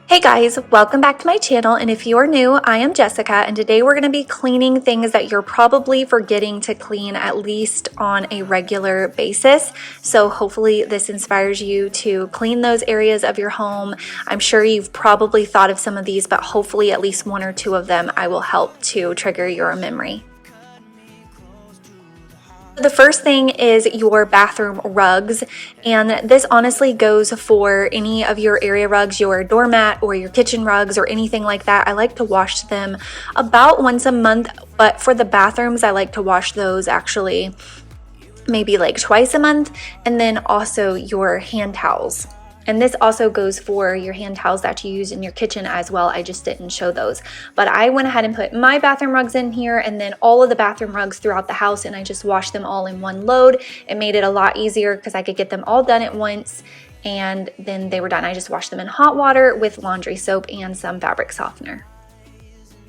Hey guys, welcome back to my channel, and if you're new, I am Jessica, and today we're going to be cleaning things that you're probably forgetting to clean at least on a regular basis. So hopefully this inspires you to clean those areas of your home. I'm sure you've probably thought of some of these, but hopefully at least one or two of them I will help to trigger your memory. The first thing is your bathroom rugs, and this honestly goes for any of your area rugs, your doormat or your kitchen rugs or anything like that. I like to wash them about once a month, but for the bathrooms I like to wash those actually maybe like twice a month. And then also your hand towels. And this also goes for your hand towels that you use in your kitchen as well. I just didn't show those. But I went ahead and put my bathroom rugs in here and then all of the bathroom rugs throughout the house, and I just washed them all in one load. It made it a lot easier because I could get them all done at once, and then they were done. I just washed them in hot water with laundry soap and some fabric softener.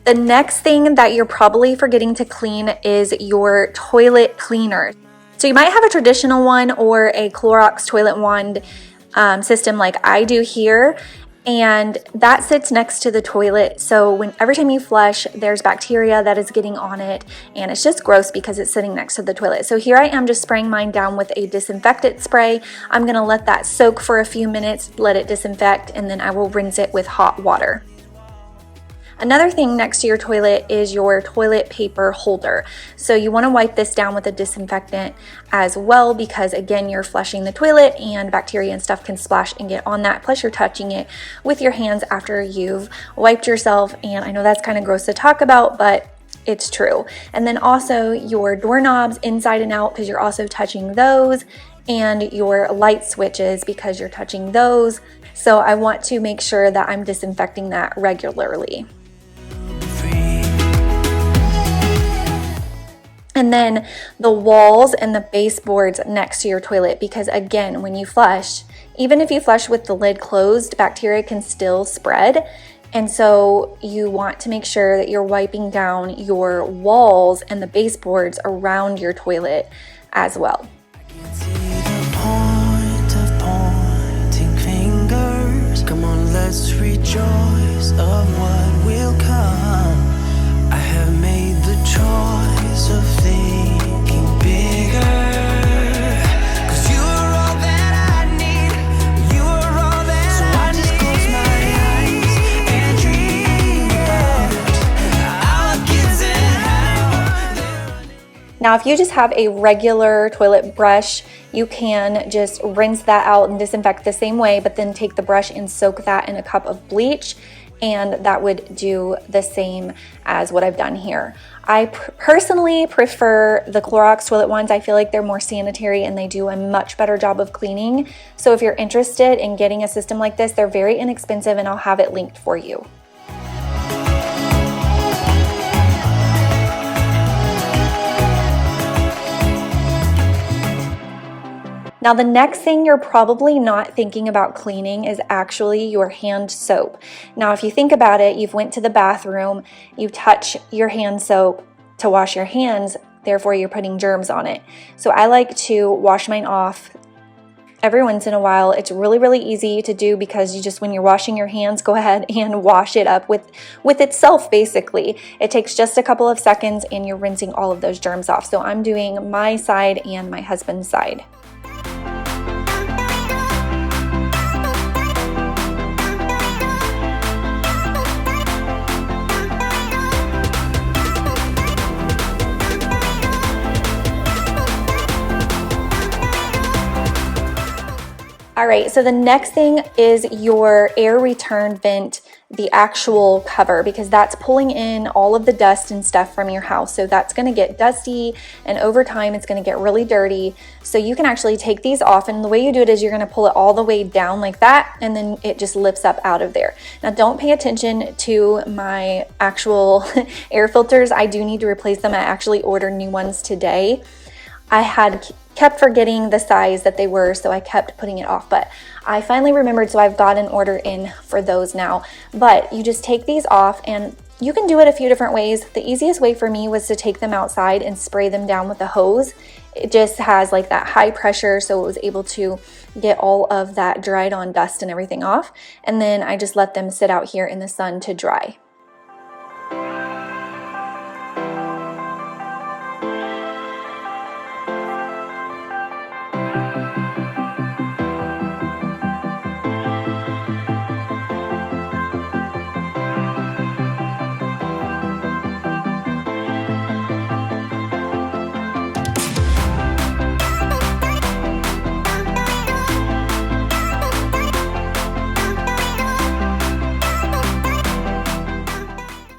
The next thing that you're probably forgetting to clean is your toilet cleaner. So you might have a traditional one or a Clorox toilet wand system like I do here, and that sits next to the toilet. So every time you flush, there's bacteria that is getting on it, and it's just gross because it's sitting next to the toilet. So here I am just spraying mine down with a disinfectant spray. I'm gonna let that soak for a few minutes, let it disinfect, and then I will rinse it with hot water. Another thing next to your toilet is your toilet paper holder. So you want to wipe this down with a disinfectant as well, because again, you're flushing the toilet and bacteria and stuff can splash and get on that. Plus you're touching it with your hands after you've wiped yourself. And I know that's kind of gross to talk about, but it's true. And then also your doorknobs inside and out, because you're also touching those, and your light switches because you're touching those. So I want to make sure that I'm disinfecting that regularly. And then the walls and the baseboards next to your toilet, because again, when you flush, even if you flush with the lid closed, bacteria can still spread. And so you want to make sure that you're wiping down your walls and the baseboards around your toilet as well. Come on, let's rejoice of what will come. I have made the choice of thinking bigger, 'cause you are all that I need, you are all that so I just close my eyes and dream about our kids and how. Now if you just have a regular toilet brush, you can just rinse that out and disinfect the same way, but then take the brush and soak that in a cup of bleach, and that would do the same as what I've done here. I personally prefer the Clorox toilet ones. I feel like they're more sanitary and they do a much better job of cleaning. So if you're interested in getting a system like this, they're very inexpensive, and I'll have it linked for you. Now the next thing you're probably not thinking about cleaning is actually your hand soap. Now if you think about it, you've went to the bathroom, you touch your hand soap to wash your hands, therefore you're putting germs on it. So I like to wash mine off every once in a while. It's really easy to do because you just, when you're washing your hands, go ahead and wash it up with itself basically. It takes just a couple of seconds and you're rinsing all of those germs off. So I'm doing my side and my husband's side. All right, so the next thing is your air return vent, the actual cover, because that's pulling in all of the dust and stuff from your house. So that's gonna get dusty, and over time it's gonna get really dirty. So you can actually take these off, and the way you do it is you're gonna pull it all the way down like that, and then it just lifts up out of there. Now don't pay attention to my actual air filters. I do need to replace them. I actually ordered new ones today. I had kept forgetting the size that they were, so I kept putting it off, but I finally remembered, so I've got an order in for those now. But you just take these off, and You can do it a few different ways. The easiest way for me was to take them outside and spray them down with a hose. It just has like that high pressure, so it was able to get all of that dried on dust and everything off. And then I just let them sit out here in the sun to dry.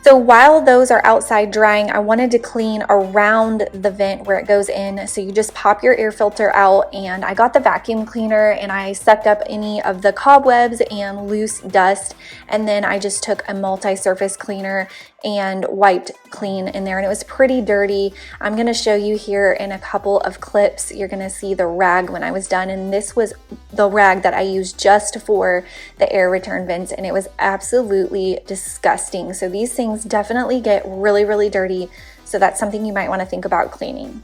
So while those are outside drying, I wanted to clean around the vent where it goes in. So you just pop your air filter out, and I got the vacuum cleaner and I sucked up any of the cobwebs and loose dust. And then I just took a multi-surface cleaner and wiped clean in there, and it was pretty dirty. I'm going to show you here in a couple of clips. You're going to see the rag when I was done, and this was the rag that I used just for the air return vents, and it was absolutely disgusting. So these things definitely get really, really dirty, so that's something you might want to think about cleaning.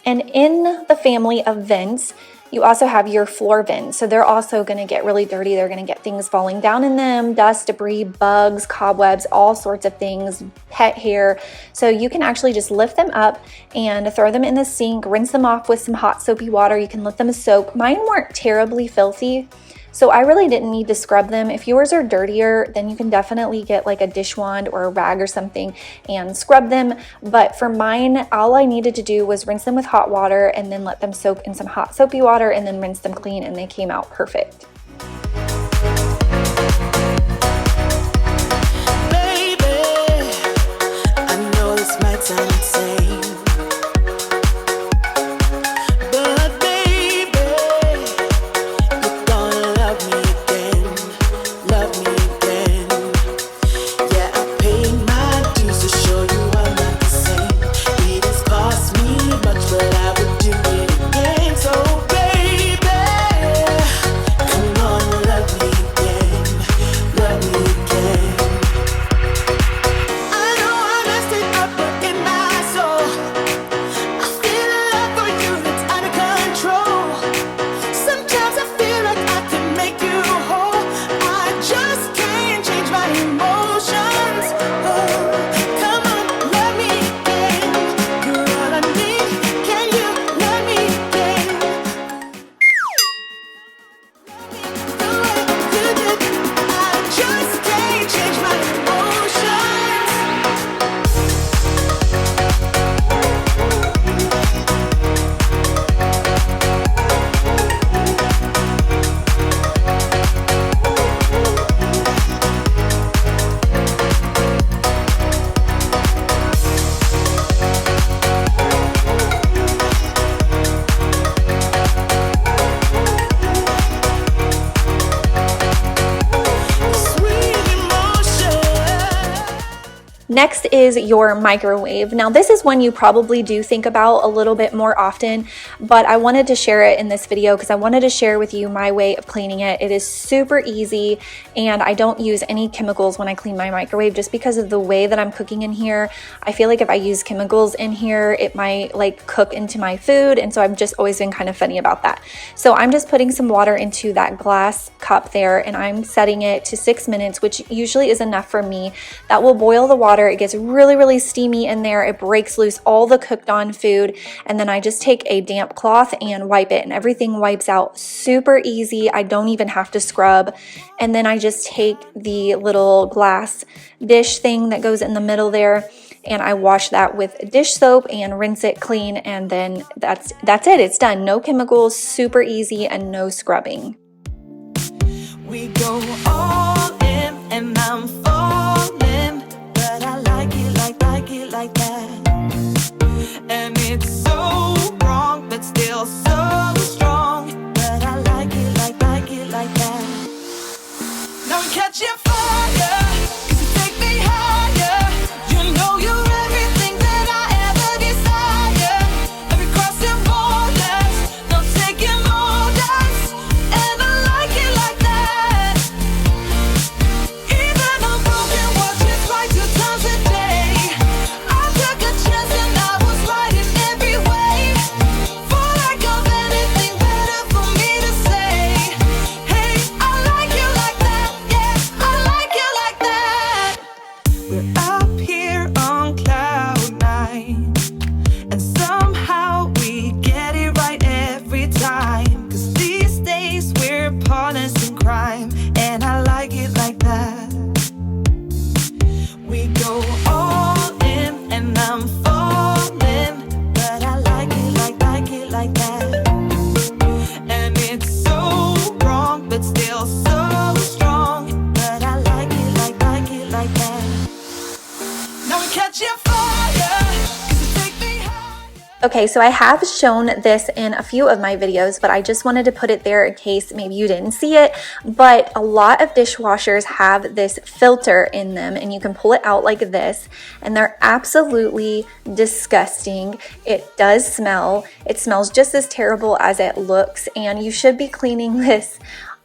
And in the family of vents, you also have your floor vents. So they're also going to get really dirty. They're going to get things falling down in them, dust, debris, bugs, cobwebs, all sorts of things, pet hair. So you can actually just lift them up and throw them in the sink, rinse them off with some hot soapy water. You can let them soak. Mine weren't terribly filthy, so I really didn't need to scrub them. If yours are dirtier, then you can definitely get like a dish wand or a rag or something and scrub them. But for mine, all I needed to do was rinse them with hot water and then let them soak in some hot soapy water and then rinse them clean, and they came out perfect. Baby, I know this might sound insane. Next is your microwave. Now this is one you probably do think about a little bit more often, but I wanted to share it in this video because I wanted to share with you my way of cleaning it. It is super easy, and I don't use any chemicals when I clean my microwave just because of the way that I'm cooking in here. I feel like if I use chemicals in here, it might like cook into my food, and so I've just always been kind of funny about that. So I'm just putting some water into that glass cup there, and I'm setting it to 6 minutes, which usually is enough for me. That will boil the water water. It gets really, really steamy in there. It breaks loose all the cooked on food. And then I just take a damp cloth and wipe it, and everything wipes out super easy. I don't even have to scrub. And then I just take the little glass dish thing that goes in the middle there, and I wash that with dish soap and rinse it clean, and then that's it. It's done. No chemicals, super easy, and no scrubbing. We go all in and I'm falling, but I like it like that. And it's so wrong, but still so strong, but I like it like that. Now I'm catching fire, 'cause you take me higher. You know you're everything that I ever desire. Every crossing borders, no taking orders, and I like it like that. Even on broken watches, right 2 times a day. I took a chance and I was right in every way. For lack of anything better for me to say, hey, I like you like that, yeah, I like you like that. We're up here on cloud 9, and somehow we get it right every time. 'Cause these days we're partners in crime, and I like it like that. We go all in and I'm falling, but I like it like that. And it's so wrong, but still so strong, but I like it like that. Now we catching fire, 'cause you take me high. Okay, so I have shown this in a few of my videos, but I just wanted to put it there in case maybe you didn't see it. But a lot of dishwashers have this filter in them, and you can pull it out like this, and they're absolutely disgusting. It does smell. It smells just as terrible as it looks, and you should be cleaning this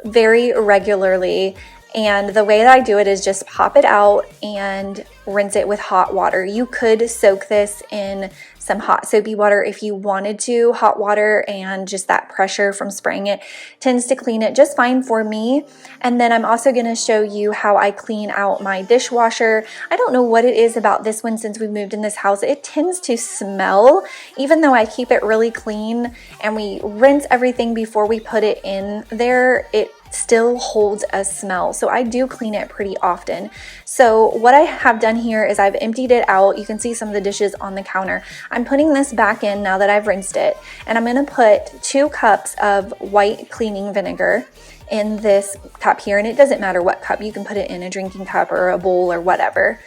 very regularly. And the way that I do it is just pop it out and rinse it with hot water. You could soak this in some hot soapy water if you wanted to. Hot water and just that pressure from spraying it tends to clean it just fine for me. And then I'm also going to show you how I clean out my dishwasher. I don't know what it is about this one since we moved in this house. It tends to smell, even though I keep it really clean and we rinse everything before we put it in there. It still holds a smell, so I do clean it pretty often. So what I have done here is I've emptied it out. You can see some of the dishes on the counter. I'm putting this back in now that I've rinsed it, and I'm going to put 2 cups of white cleaning vinegar in this cup here, and it doesn't matter what cup. You can put it in a drinking cup or a bowl or whatever.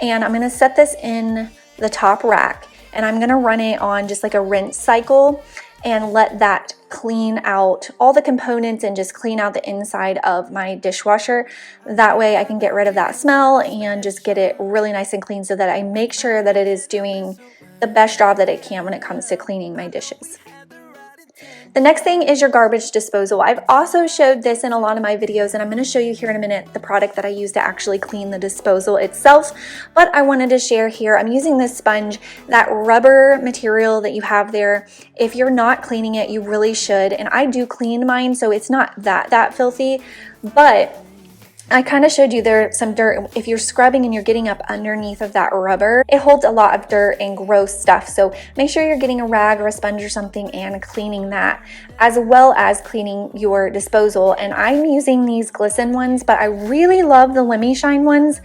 And I'm going to set this in the top rack, and I'm going to run it on just like a rinse cycle and let that clean out all the components and just clean out the inside of my dishwasher. That way I can get rid of that smell and just get it really nice and clean so that I make sure that it is doing the best job that it can when it comes to cleaning my dishes. The next thing is your garbage disposal. I've also showed this in a lot of my videos, and I'm going to show you here in a minute the product that I use to actually clean the disposal itself, but I wanted to share here, I'm using this sponge, that rubber material that you have there. If you're not cleaning it, you really should, and I do clean mine, so it's not that filthy, but I kind of showed you there's some dirt. If you're scrubbing and you're getting up underneath of that rubber, it holds a lot of dirt and gross stuff. So make sure you're getting a rag or a sponge or something and cleaning that, as well as cleaning your disposal. And I'm using these glisten ones, but I really love the Lemmy Shine ones.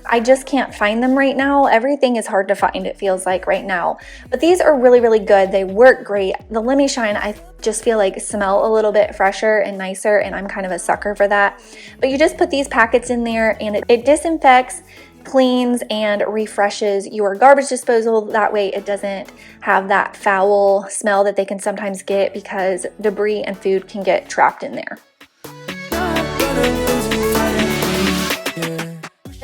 I just can't find them right now. Everything is hard to find, it feels like right now. But these are really, really good. They work great. The Lemmy Shine, I just feel like smell a little bit fresher and nicer, and I'm kind of a sucker for that. But you just put these packets in there, and it disinfects, cleans, and refreshes your garbage disposal. That way it doesn't have that foul smell that they can sometimes get because debris and food can get trapped in there.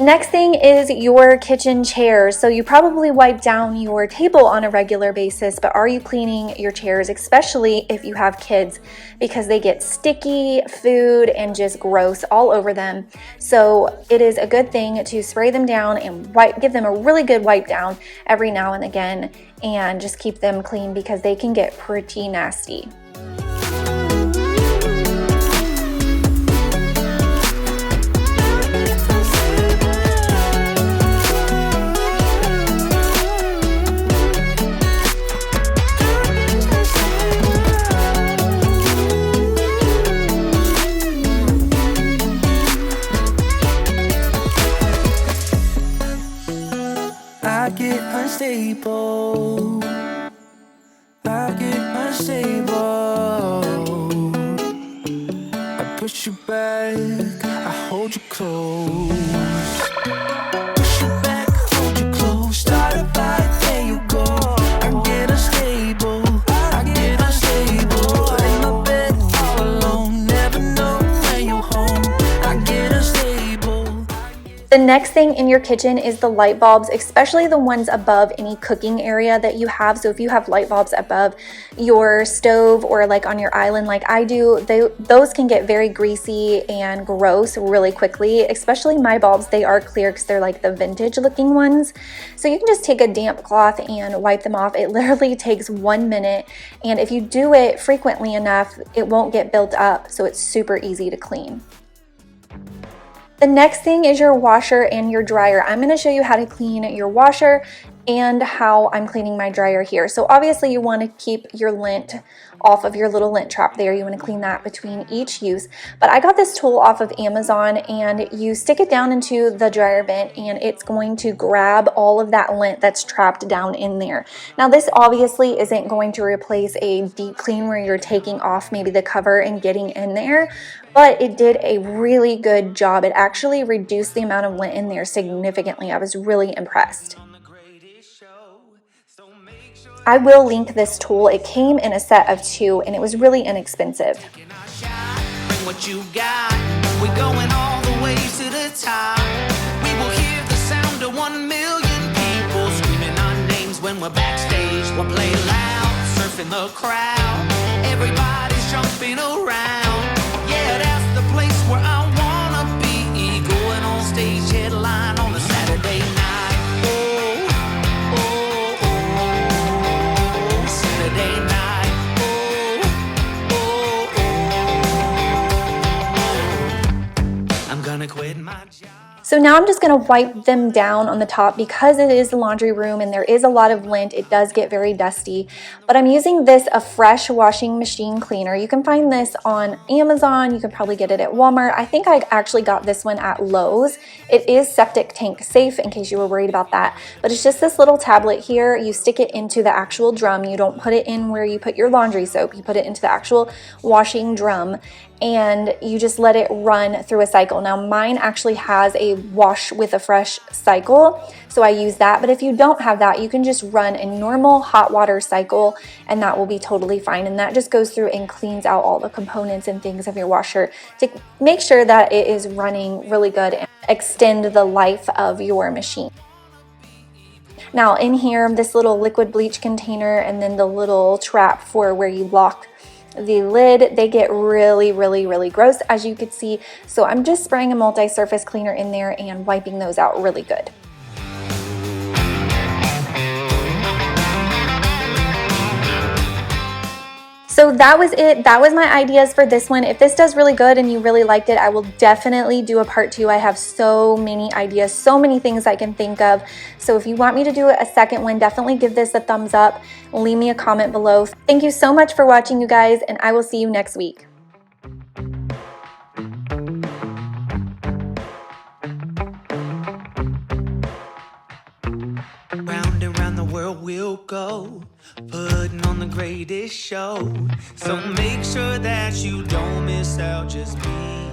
Next thing is your kitchen chairs. So you probably wipe down your table on a regular basis, but are you cleaning your chairs, especially if you have kids, because they get sticky food and just gross all over them. So it is a good thing to spray them down and give them a really good wipe down every now and again, and just keep them clean because they can get pretty nasty. unstable. I get unstable. I push you back, I hold you close. Push you back, hold you close. Start a fight, there you go. I get unstable, I get unstable. Lay my bed all alone, never know when you're home. I get unstable. The next thing in your kitchen is the light bulbs, especially the ones above any cooking area that you have. So if you have light bulbs above your stove or like on your island like I do, those can get very greasy and gross really quickly. Especially my bulbs, they are clear because they're like the vintage looking ones. So you can just take a damp cloth and wipe them off. It literally takes 1 minute, and if you do it frequently enough, it won't get built up, so it's super easy to clean. The next thing is your washer and your dryer. I'm going to show you how to clean your washer and how I'm cleaning my dryer here. So obviously you want to keep your lint off of your little lint trap there. You want to clean that between each use. But I got this tool off of Amazon, and you stick it down into the dryer vent and it's going to grab all of that lint that's trapped down in there. Now this obviously isn't going to replace a deep clean where you're taking off maybe the cover and getting in there, but it did a really good job. It actually reduced the amount of lint in there significantly. I was really impressed. I will link this tool. It came in a set of 2 and it was really inexpensive. Bring what you got. We're going all the way to the top. We will hear the sound of 1 million people screaming our names when we're backstage. We'll play loud, surfing the crowd. Everybody's jumping around. Yeah, that's the place where I wanna be. Going on stage, headline on a Saturday night. Quit my job. So now I'm just going to wipe them down on the top because it is the laundry room and there is a lot of lint. It does get very dusty, but I'm using a fresh washing machine cleaner. You can find this on Amazon. You can probably get it at Walmart. I think I actually got this one at Lowe's. It is septic tank safe in case you were worried about that, but it's just this little tablet here. You stick it into the actual drum. You don't put it in where you put your laundry soap. You put it into the actual washing drum, and you just let it run through a cycle. Now mine actually has a wash with a fresh cycle, so I use that. But if you don't have that, you can just run a normal hot water cycle and that will be totally fine. And that just goes through and cleans out all the components and things of your washer to make sure that it is running really good and extend the life of your machine. Now in here, this little liquid bleach container and then the little trap for where you lock the lid, they get really gross, as you could see. So I'm just spraying a multi-surface cleaner in there and wiping those out really good. So that was it. That was my ideas for this one. If this does really good and you really liked it, I will definitely do a part 2. I have so many ideas, so many things I can think of. So if you want me to do a second one, definitely give this a thumbs up. Leave me a comment below. Thank you so much for watching, you guys, and I will see you next week. Round and round the world we'll go, putting on the greatest show. So make sure that you don't miss out, just be